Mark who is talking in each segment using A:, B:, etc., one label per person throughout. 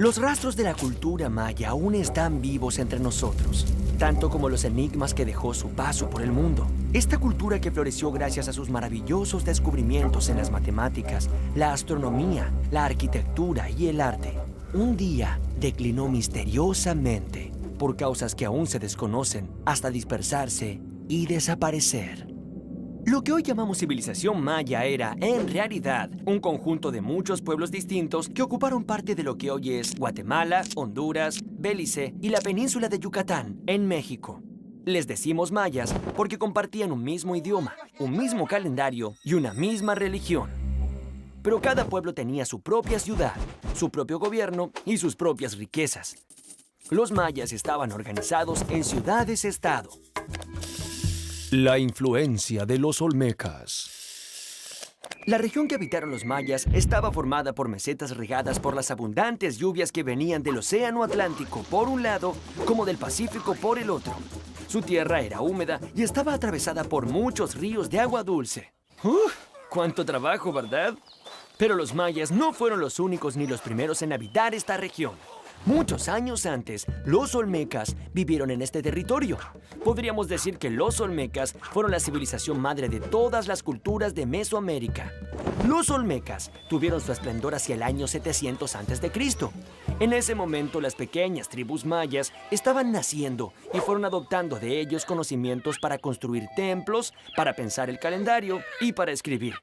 A: Los rastros de la cultura maya aún están vivos entre nosotros, tanto como los enigmas que dejó su paso por el mundo. Esta cultura que floreció gracias a sus maravillosos descubrimientos en las matemáticas, la astronomía, la arquitectura y el arte, un día declinó misteriosamente por causas que aún se desconocen, hasta dispersarse y desaparecer. Lo que hoy llamamos civilización maya era, en realidad, un conjunto de muchos pueblos distintos que ocuparon parte de lo que hoy es Guatemala, Honduras, Belice y la península de Yucatán, en México. Les decimos mayas porque compartían un mismo idioma, un mismo calendario y una misma religión. Pero cada pueblo tenía su propia ciudad, su propio gobierno y sus propias riquezas. Los mayas estaban organizados en ciudades-estado.
B: La influencia de los olmecas.
A: La región que habitaron los mayas estaba formada por mesetas regadas por las abundantes lluvias que venían del Océano Atlántico por un lado, como del Pacífico por el otro. Su tierra era húmeda y estaba atravesada por muchos ríos de agua dulce. ¡Cuánto trabajo, ¿verdad? Pero los mayas no fueron los únicos ni los primeros en habitar esta región. Muchos años antes, los olmecas vivieron en este territorio. Podríamos decir que los olmecas fueron la civilización madre de todas las culturas de Mesoamérica. Los olmecas tuvieron su esplendor hacia el año 700 a.C. En ese momento, las pequeñas tribus mayas estaban naciendo y fueron adoptando de ellos conocimientos para construir templos, para pensar el calendario y para escribir.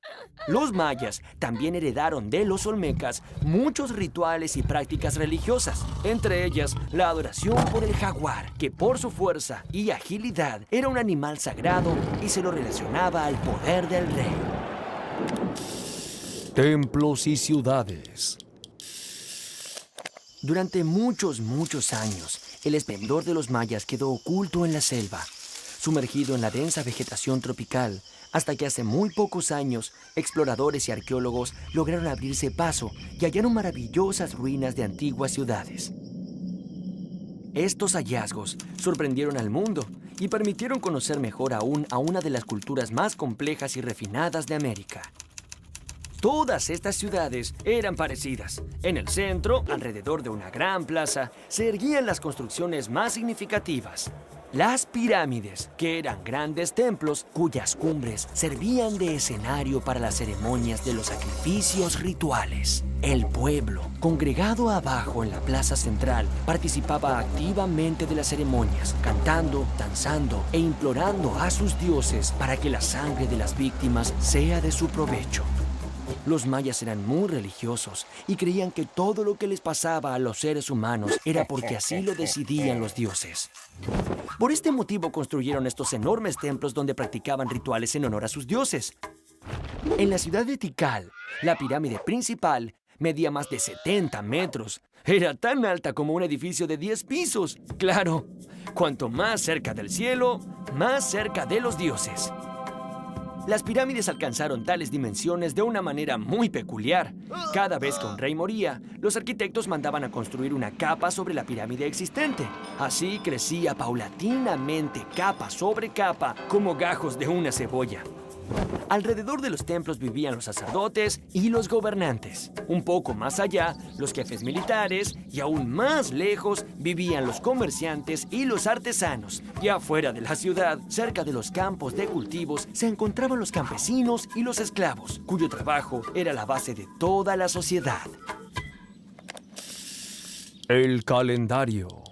A: Los mayas también heredaron de los olmecas muchos rituales y prácticas religiosas, entre ellas la adoración por el jaguar, que por su fuerza y agilidad era un animal sagrado y se lo relacionaba al poder del rey.
B: Templos y ciudades.
A: Durante muchos años, el esplendor de los mayas quedó oculto en la selva, sumergido en la densa vegetación tropical, hasta que hace muy pocos años, exploradores y arqueólogos lograron abrirse paso y hallaron maravillosas ruinas de antiguas ciudades. Estos hallazgos sorprendieron al mundo y permitieron conocer mejor aún a una de las culturas más complejas y refinadas de América. Todas estas ciudades eran parecidas. En el centro, alrededor de una gran plaza, se erguían las construcciones más significativas. Las pirámides, que eran grandes templos cuyas cumbres servían de escenario para las ceremonias de los sacrificios rituales. El pueblo, congregado abajo en la plaza central, participaba activamente de las ceremonias, cantando, danzando e implorando a sus dioses para que la sangre de las víctimas sea de su provecho. Los mayas eran muy religiosos y creían que todo lo que les pasaba a los seres humanos era porque así lo decidían los dioses. Por este motivo construyeron estos enormes templos donde practicaban rituales en honor a sus dioses. En la ciudad de Tikal, la pirámide principal medía más de 70 metros. Era tan alta como un edificio de 10 pisos. Claro, cuanto más cerca del cielo, más cerca de los dioses. Las pirámides alcanzaron tales dimensiones de una manera muy peculiar. Cada vez que un rey moría, los arquitectos mandaban a construir una capa sobre la pirámide existente. Así crecía paulatinamente, capa sobre capa, como gajos de una cebolla. Alrededor de los templos vivían los sacerdotes y los gobernantes. Un poco más allá, los jefes militares, y aún más lejos vivían los comerciantes y los artesanos. Y afuera de la ciudad, cerca de los campos de cultivos, se encontraban los campesinos y los esclavos, cuyo trabajo era la base de toda la sociedad.
B: El calendario.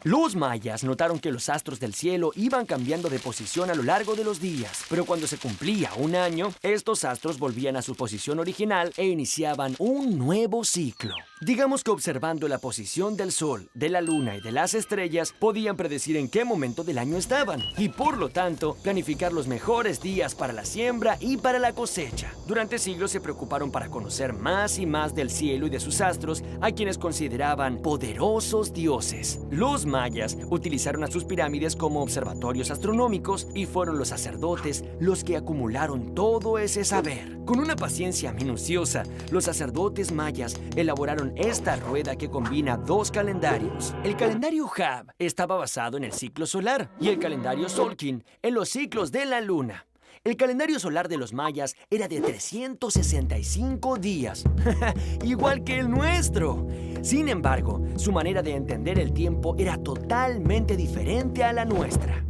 A: Los mayas notaron que los astros del cielo iban cambiando de posición a lo largo de los días, pero cuando se cumplía un año, estos astros volvían a su posición original e iniciaban un nuevo ciclo. Digamos que observando la posición del sol, de la luna y de las estrellas, podían predecir en qué momento del año estaban y, por lo tanto, planificar los mejores días para la siembra y para la cosecha. Durante siglos se preocuparon para conocer más y más del cielo y de sus astros, a quienes consideraban poderosos dioses. Los mayas utilizaron a sus pirámides como observatorios astronómicos y fueron los sacerdotes los que acumularon todo ese saber. Con una paciencia minuciosa, los sacerdotes mayas elaboraron esta rueda que combina dos calendarios. El calendario Hab estaba basado en el ciclo solar y el calendario Solkin en los ciclos de la luna. El calendario solar de los mayas era de 365 días, igual que el nuestro. Sin embargo, su manera de entender el tiempo era totalmente diferente a la nuestra.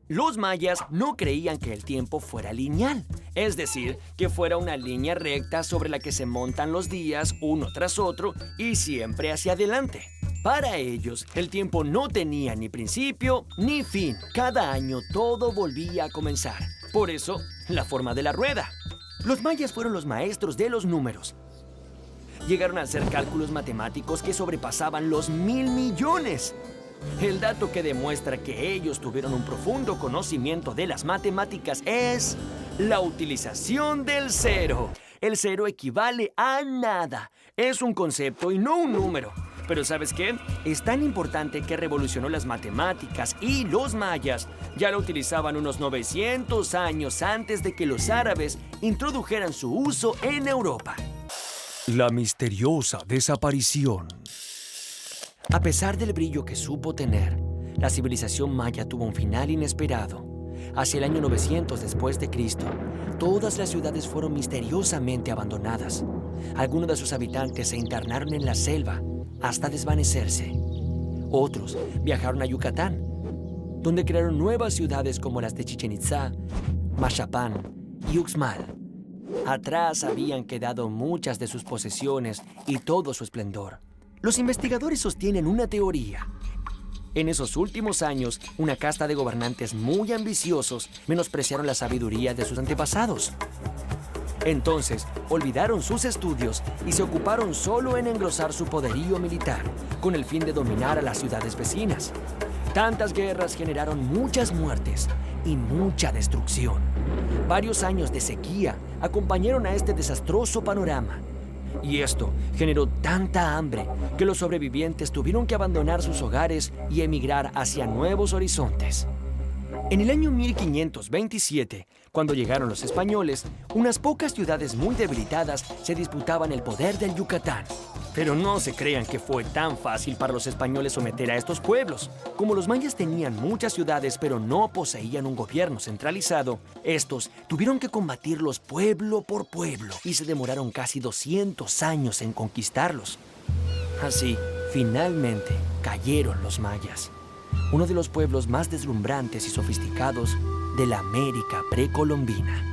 A: Los mayas no creían que el tiempo fuera lineal, es decir, que fuera una línea recta sobre la que se montan los días uno tras otro y siempre hacia adelante. Para ellos, el tiempo no tenía ni principio ni fin. Cada año todo volvía a comenzar. Por eso, la forma de la rueda. Los mayas fueron los maestros de los números. Llegaron a hacer cálculos matemáticos que sobrepasaban los 1.000 millones. El dato que demuestra que ellos tuvieron un profundo conocimiento de las matemáticas es la utilización del cero. El cero equivale a nada. Es un concepto y no un número. Pero ¿sabes qué? Es tan importante que revolucionó las matemáticas y los mayas ya lo utilizaban unos 900 años antes de que los árabes introdujeran su uso en Europa.
B: La misteriosa desaparición.
A: A pesar del brillo que supo tener, la civilización maya tuvo un final inesperado. Hacia el año 900 después de Cristo, todas las ciudades fueron misteriosamente abandonadas. Algunos de sus habitantes se internaron en la selva hasta desvanecerse. Otros viajaron a Yucatán, donde crearon nuevas ciudades como las de Chichén Itzá, Maxapán y Uxmal. Atrás habían quedado muchas de sus posesiones y todo su esplendor. Los investigadores sostienen una teoría. En esos últimos años, una casta de gobernantes muy ambiciosos menospreciaron la sabiduría de sus antepasados. Entonces, olvidaron sus estudios y se ocuparon solo en engrosar su poderío militar, con el fin de dominar a las ciudades vecinas. Tantas guerras generaron muchas muertes y mucha destrucción. Varios años de sequía acompañaron a este desastroso panorama. Y esto generó tanta hambre que los sobrevivientes tuvieron que abandonar sus hogares y emigrar hacia nuevos horizontes. En el año 1527, cuando llegaron los españoles, unas pocas ciudades muy debilitadas se disputaban el poder del Yucatán. Pero no se crean que fue tan fácil para los españoles someter a estos pueblos. Como los mayas tenían muchas ciudades pero no poseían un gobierno centralizado, estos tuvieron que combatirlos pueblo por pueblo y se demoraron casi 200 años en conquistarlos. Así, finalmente, cayeron los mayas, uno de los pueblos más deslumbrantes y sofisticados de la América precolombina.